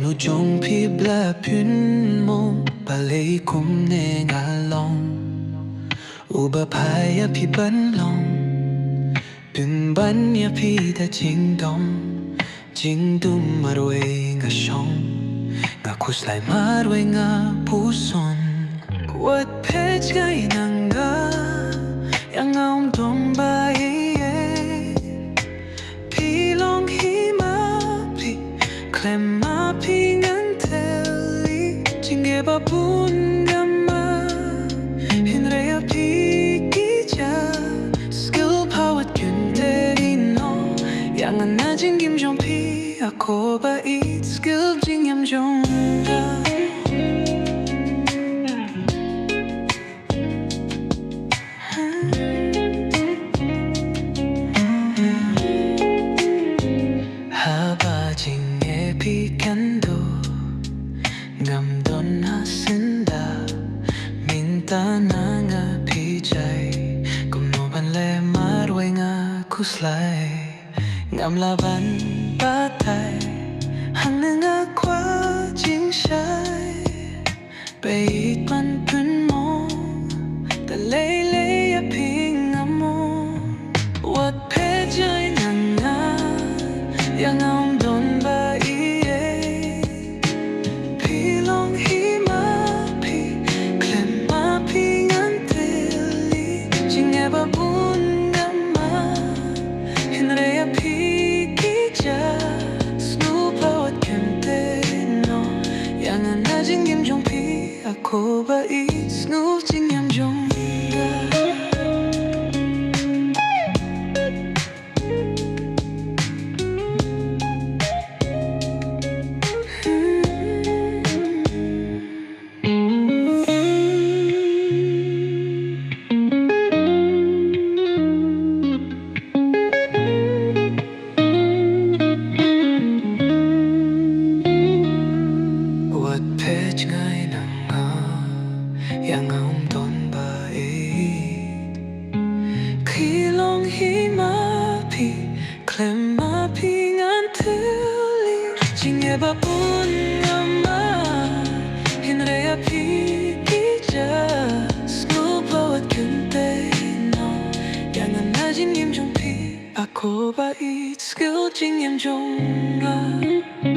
lu jong pi bla pun mong balay kum ne ngalong uba paya pi ban long pun ban ya pi da jing dum marwe nga shong nga kuslay marwe nga puson what page ngay nanga yang ngaum dong ba pilong hima pi klem ma pi ngan teli jinge ba bun gamma hinre ya pi kija skill power kunte no yang na jing kim jong pi ako ba it skill jing yam jong ngam don hasinda minta nanga pijay kum no ban le marwe nga kuslay ngam laban patay hang nga kwa jing shai bait man pun mo ta lele ya ping amo what pejay nanga yang ang don ba ako ba isnuf jing yam jong what page ngay nang yang ông don ba khi long hi ma pi klem ma pi ngan teli jing e ba bun ma hin re ya pi kija school poet kunte no yang na jing yim jong pi ako ba it skill jing yam jong